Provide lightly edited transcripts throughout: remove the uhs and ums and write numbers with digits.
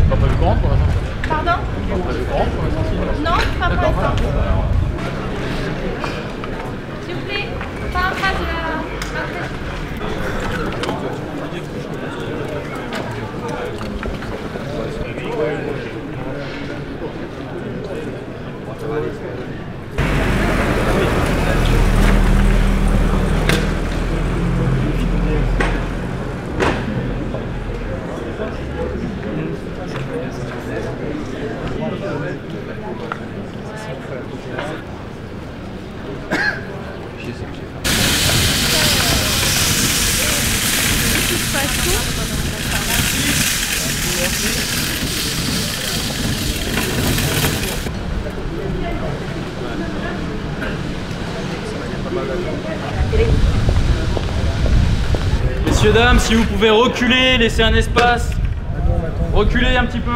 Pas prévu de rendre pour l'instant? Pardon? Pas prévu de rendre pour l'instant? Non, pas pour l'instant. D'accord. S'il vous plaît, pas en face de la... Messieurs, dames, si vous pouvez reculer, laisser un espace. Reculer un petit peu.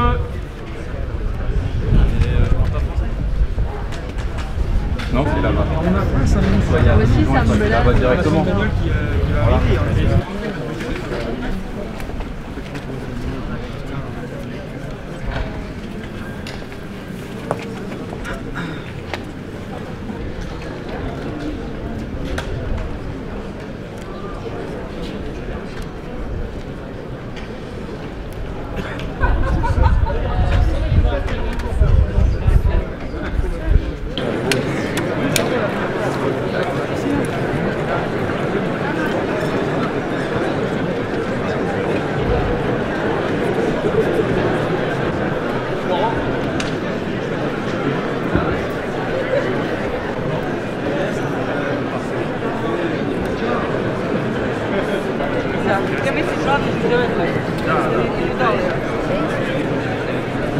Non, c'est là-bas. On a pas 5 minutes. Ça va directement.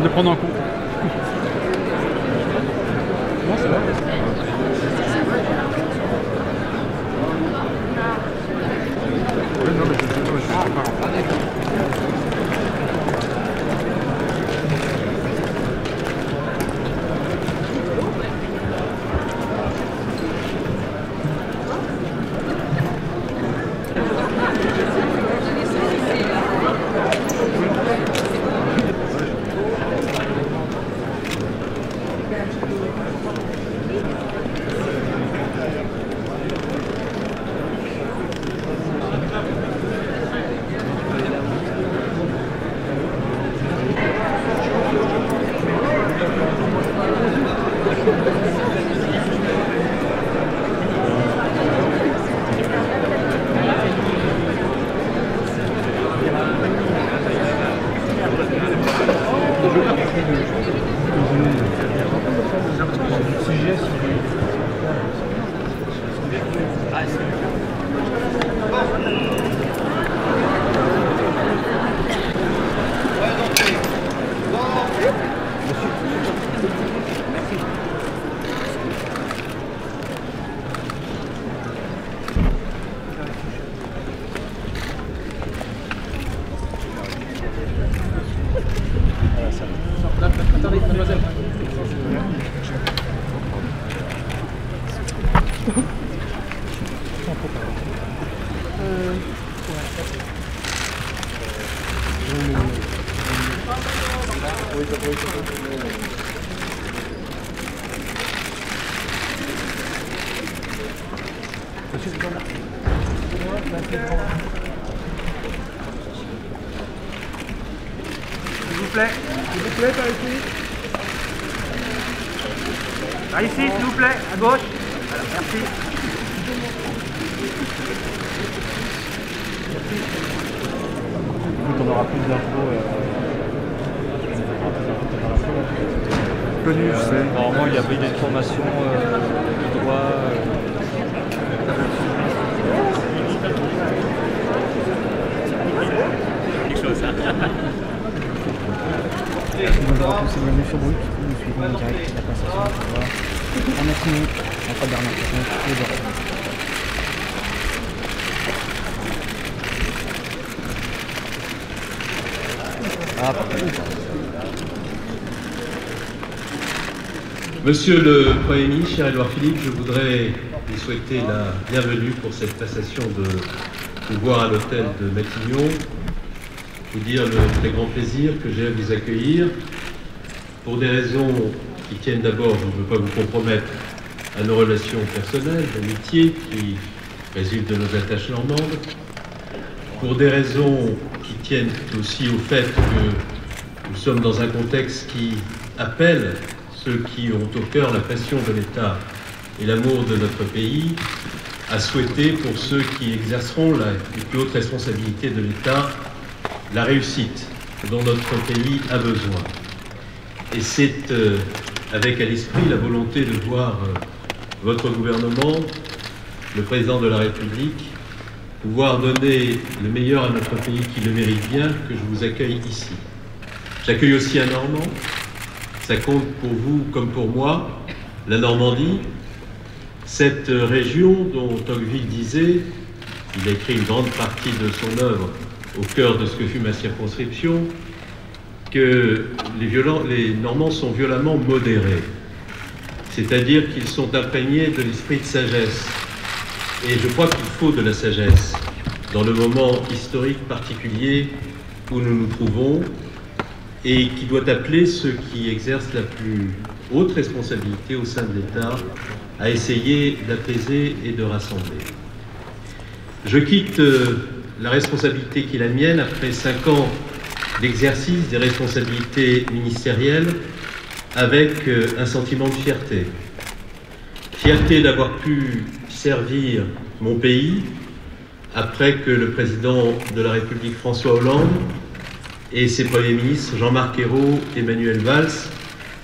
De prendre en compte. Non, c'est vrai. Non, mais je suis pas. Attendez, mademoiselle. S'il vous plaît, par ici. Par ici, s'il vous plaît, à gauche. Voilà, merci. On aura plus d'infos. Connu, je sais. Normalement, il y avait une formation de droit. Quelque chose, ça. Nous avons tous également sur Brut, nous suivons en direct la passation pour voir en matinée, entre Bernard Caton et Bordeaux. Ah, Monsieur le Premier ministre, cher Édouard Philippe, je voudrais vous souhaiter la bienvenue pour cette passation de pouvoir à l'hôtel de Matignon. vous dire le très grand plaisir que j'ai à vous accueillir pour des raisons qui tiennent d'abord, je ne veux pas vous compromettre, à nos relations personnelles, d'amitié qui résultent de nos attaches normandes, pour des raisons qui tiennent aussi au fait que nous sommes dans un contexte qui appelle ceux qui ont au cœur la passion de l'État et l'amour de notre pays à souhaiter pour ceux qui exerceront les plus hautes responsabilités de l'État la réussite dont notre pays a besoin. Et c'est avec à l'esprit la volonté de voir votre gouvernement, le président de la République, pouvoir donner le meilleur à notre pays qui le mérite bien, que je vous accueille ici. J'accueille aussi un Normand. Ça compte pour vous comme pour moi, la Normandie, cette région dont Tocqueville disait, il a écrit une grande partie de son œuvre au cœur de ce que fut ma circonscription, que les Normands sont violemment modérés, c'est-à-dire qu'ils sont imprégnés de l'esprit de sagesse. Et je crois qu'il faut de la sagesse dans le moment historique particulier où nous nous trouvons et qui doit appeler ceux qui exercent la plus haute responsabilité au sein de l'État à essayer d'apaiser et de rassembler. Je quitte la responsabilité qui est la mienne après 5 ans d'exercice des responsabilités ministérielles avec un sentiment de fierté. Fierté d'avoir pu servir mon pays après que le président de la République François Hollande et ses premiers ministres Jean-Marc Ayrault et Manuel Valls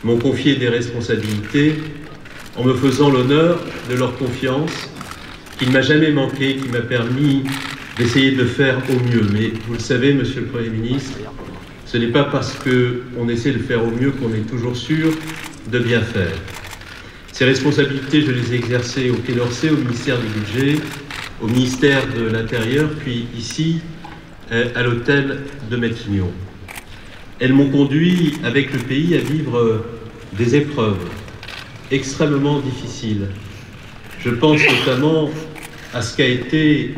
m'ont confié des responsabilités en me faisant l'honneur de leur confiance qui ne m'a jamais manqué, qui m'a permis d'essayer de faire au mieux. Mais vous le savez, Monsieur le Premier ministre, ce n'est pas parce qu'on essaie de faire au mieux qu'on est toujours sûr de bien faire. Ces responsabilités, je les ai exercées au Quai d'Orsay, au ministère du Budget, au ministère de l'Intérieur, puis ici, à l'hôtel de Matignon. Elles m'ont conduit avec le pays à vivre des épreuves extrêmement difficiles. Je pense notamment à ce qu'a été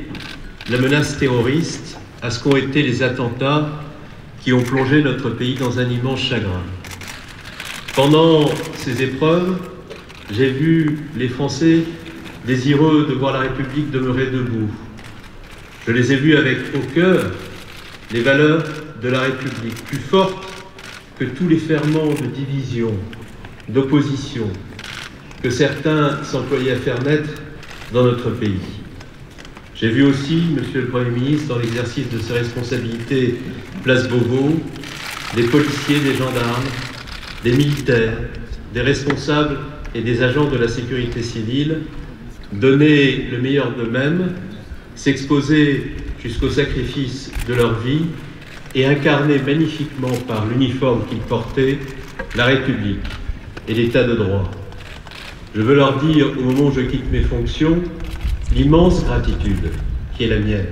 la menace terroriste, à ce qu'ont été les attentats qui ont plongé notre pays dans un immense chagrin. Pendant ces épreuves, j'ai vu les Français désireux de voir la République demeurer debout. Je les ai vus avec au cœur les valeurs de la République, plus fortes que tous les ferments de division, d'opposition, que certains s'employaient à faire naître dans notre pays. J'ai vu aussi, Monsieur le Premier ministre, dans l'exercice de ses responsabilités place Beauvau, des policiers, des gendarmes, des militaires, des responsables et des agents de la sécurité civile donner le meilleur d'eux-mêmes, s'exposer jusqu'au sacrifice de leur vie et incarner magnifiquement par l'uniforme qu'ils portaient la République et l'État de droit. Je veux leur dire, au moment où je quitte mes fonctions, l'immense gratitude qui est la mienne,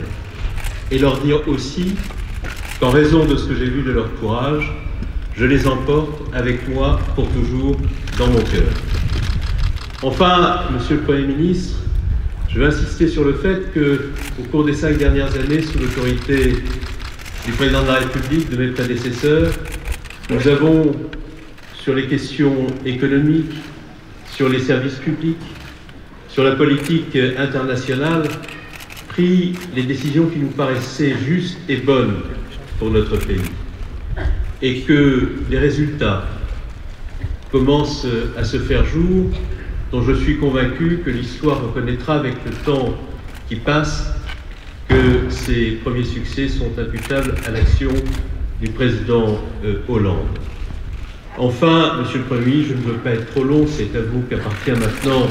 et leur dire aussi qu'en raison de ce que j'ai vu de leur courage, je les emporte avec moi pour toujours dans mon cœur. Enfin, Monsieur le Premier ministre, je veux insister sur le fait qu'au cours des 5 dernières années, sous l'autorité du Président de la République, de mes prédécesseurs, nous avons, sur les questions économiques, sur les services publics, sur la politique internationale, pris les décisions qui nous paraissaient justes et bonnes pour notre pays. Et que les résultats commencent à se faire jour, dont je suis convaincu que l'histoire reconnaîtra avec le temps qui passe que ces premiers succès sont imputables à l'action du président Hollande. Enfin, Monsieur le Premier ministre, je ne veux pas être trop long, c'est à vous qu'appartient maintenant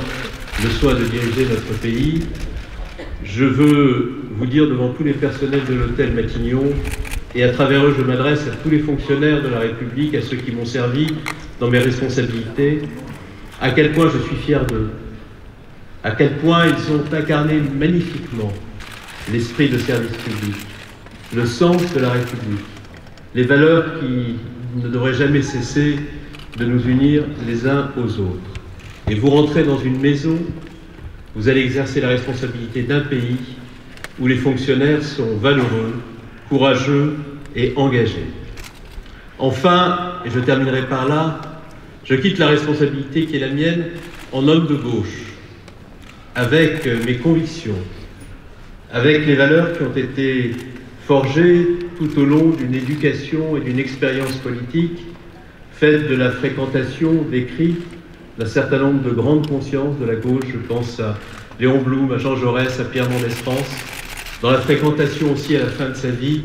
le soin de diriger notre pays. Je veux vous dire devant tous les personnels de l'hôtel Matignon, et à travers eux je m'adresse à tous les fonctionnaires de la République, à ceux qui m'ont servi dans mes responsabilités, à quel point je suis fier d'eux, à quel point ils ont incarné magnifiquement l'esprit de service public, le sens de la République, les valeurs qui ne devraient jamais cesser de nous unir les uns aux autres. Et vous rentrez dans une maison, vous allez exercer la responsabilité d'un pays où les fonctionnaires sont valeureux, courageux et engagé. Enfin, et je terminerai par là, je quitte la responsabilité qui est la mienne en homme de gauche, avec mes convictions, avec les valeurs qui ont été forgées tout au long d'une éducation et d'une expérience politique, faite de la fréquentation d'écrits d'un certain nombre de grandes consciences de la gauche. Je pense à Léon Blum, à Jean Jaurès, à Pierre Mendès France, dans la fréquentation aussi à la fin de sa vie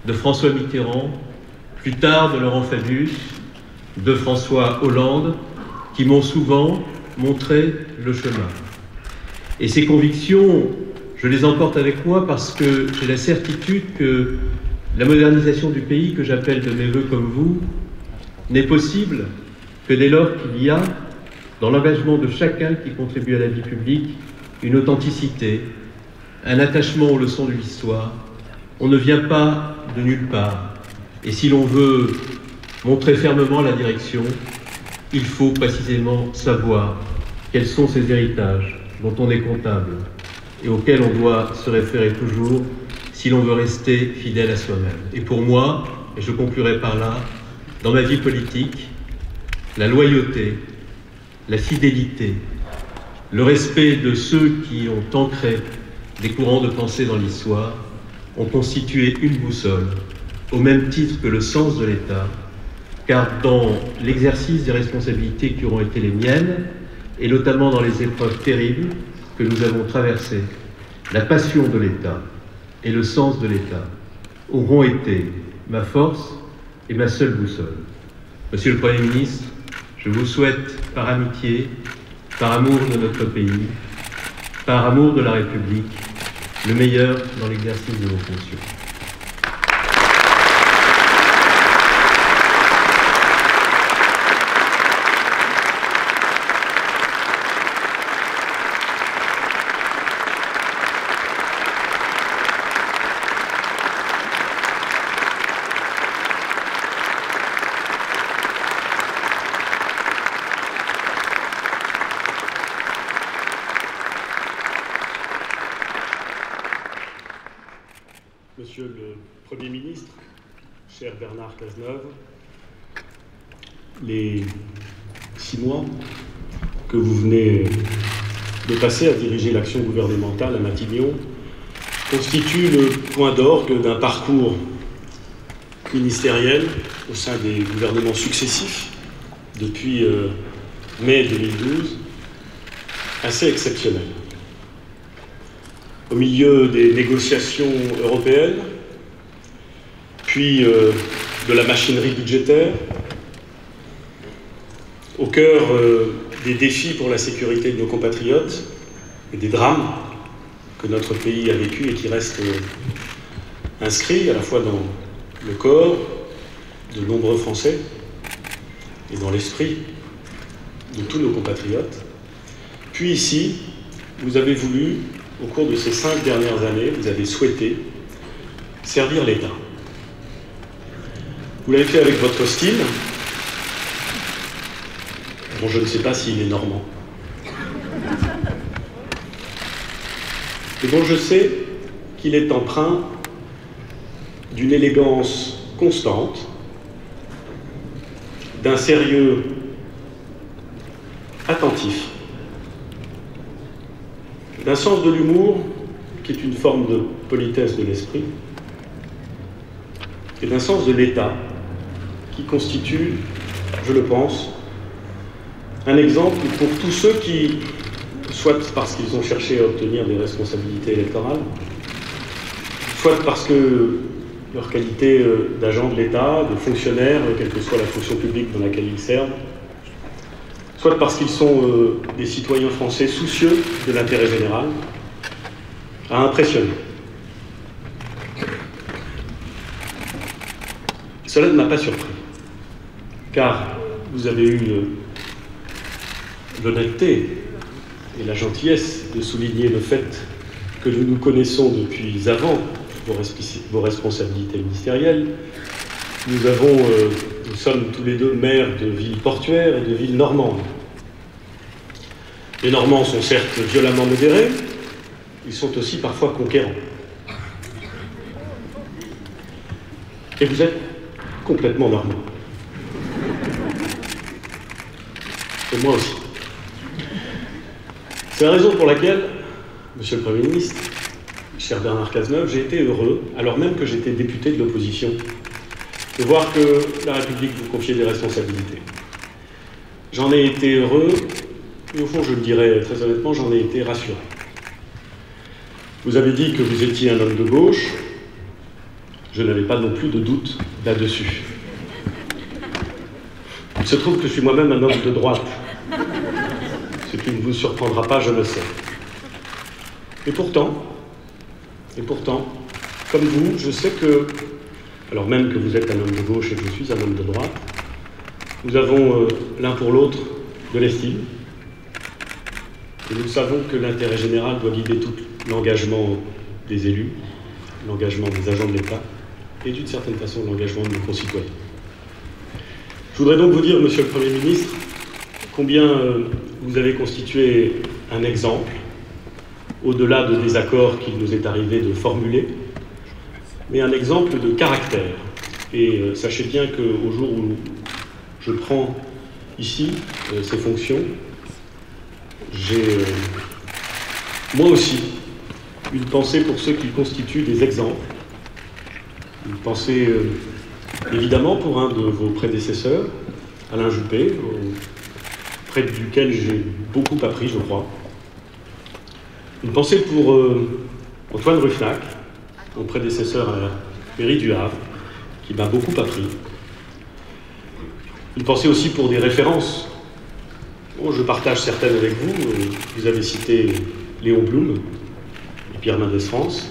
de François Mitterrand, plus tard de Laurent Fabius, de François Hollande, qui m'ont souvent montré le chemin. Et ces convictions, je les emporte avec moi parce que j'ai la certitude que la modernisation du pays, que j'appelle de mes voeux comme vous, n'est possible que dès lors qu'il y a, dans l'engagement de chacun qui contribue à la vie publique, une authenticité, un attachement aux leçons de l'histoire. On ne vient pas de nulle part. Et si l'on veut montrer fermement la direction, il faut précisément savoir quels sont ces héritages dont on est comptable et auxquels on doit se référer toujours si l'on veut rester fidèle à soi-même. Et pour moi, et je conclurai par là, dans ma vie politique, la loyauté, la fidélité, le respect de ceux qui ont ancré des courants de pensée dans l'histoire ont constitué une boussole, au même titre que le sens de l'État, car dans l'exercice des responsabilités qui auront été les miennes, et notamment dans les épreuves terribles que nous avons traversées, la passion de l'État et le sens de l'État auront été ma force et ma seule boussole. Monsieur le Premier ministre, je vous souhaite, par amitié, par amour de notre pays, par amour de la République, le meilleur dans l'exercice de vos fonctions. Monsieur le Premier ministre, cher Bernard Cazeneuve, les 6 mois que vous venez de passer à diriger l'action gouvernementale à Matignon constituent le point d'orgue d'un parcours ministériel au sein des gouvernements successifs depuis mai 2012, assez exceptionnel. Au milieu des négociations européennes, puis de la machinerie budgétaire, au cœur des défis pour la sécurité de nos compatriotes et des drames que notre pays a vécu et qui restent inscrits à la fois dans le corps de nombreux Français et dans l'esprit de tous nos compatriotes. Puis ici, vous avez voulu, au cours de ces 5 dernières années, vous avez souhaité servir l'État. Vous l'avez fait avec votre style, dont je ne sais pas s'il est normand, et dont je sais qu'il est empreint d'une élégance constante, d'un sérieux attentif, d'un sens de l'humour qui est une forme de politesse de l'esprit, et d'un sens de l'État qui constitue, je le pense, un exemple pour tous ceux qui, soit parce qu'ils ont cherché à obtenir des responsabilités électorales, soit parce que leur qualité d'agent de l'État, de fonctionnaire, quelle que soit la fonction publique dans laquelle ils servent, soit parce qu'ils sont des citoyens français soucieux de l'intérêt général, a impressionné. Cela ne m'a pas surpris, car vous avez eu l'honnêteté et la gentillesse de souligner le fait que nous nous connaissons depuis avant vos responsabilités ministérielles. Nous sommes tous les deux maires de villes portuaires et de villes normandes. Les Normands sont certes violemment modérés, ils sont aussi parfois conquérants. Et vous êtes complètement normaux. Et moi aussi. C'est la raison pour laquelle, Monsieur le Premier ministre, cher Bernard Cazeneuve, j'ai été heureux, alors même que j'étais député de l'opposition, de voir que la République vous confiait des responsabilités. J'en ai été heureux, et au fond, je le dirais très honnêtement, j'en ai été rassuré. Vous avez dit que vous étiez un homme de gauche, je n'avais pas non plus de doute là-dessus. Il se trouve que je suis moi-même un homme de droite, ce qui ne vous surprendra pas, je le sais. Et pourtant, comme vous, je sais que, alors même que vous êtes un homme de gauche et que je suis un homme de droite, nous avons l'un pour l'autre de l'estime. Et nous savons que l'intérêt général doit guider tout l'engagement des élus, l'engagement des agents de l'État et d'une certaine façon l'engagement de nos concitoyens. Je voudrais donc vous dire, Monsieur le Premier ministre, combien vous avez constitué un exemple, au-delà de désaccords qu'il nous est arrivé de formuler, mais un exemple de caractère. Et sachez bien qu'au jour où je prends ici ces fonctions, j'ai moi aussi une pensée pour ceux qui constituent des exemples, une pensée évidemment pour un de vos prédécesseurs, Alain Juppé, auprès duquel j'ai beaucoup appris, je crois. Une pensée pour Antoine Ruffnac, mon prédécesseur à la mairie du Havre, qui m'a beaucoup appris. Une pensée aussi pour des références. Bon, je partage certaines avec vous. Vous avez cité Léon Blum et Pierre Mendès France.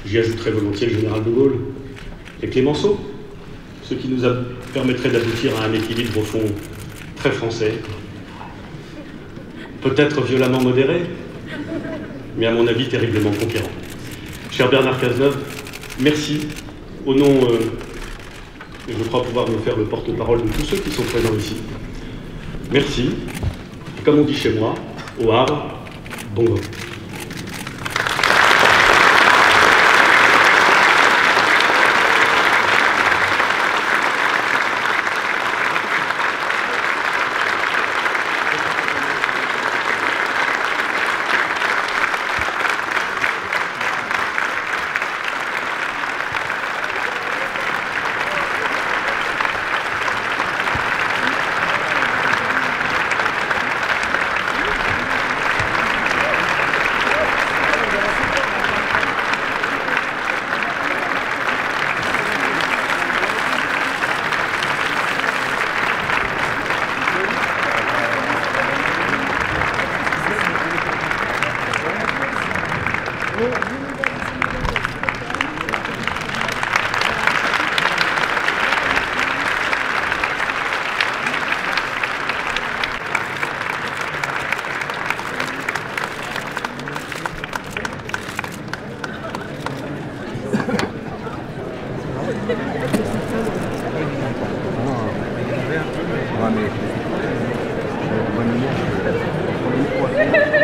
J'y ajouterai volontiers le général de Gaulle et Clémenceau, ce qui nous permettrait d'aboutir à un équilibre au fond très français, peut-être violemment modéré, mais à mon avis terriblement conquérant. Cher Bernard Cazeneuve, merci au nom, et je crois pouvoir me faire le porte-parole de tous ceux qui sont présents ici. Merci, et comme on dit chez moi, au Havre, bon vent. Ouais, mais bonne humeur,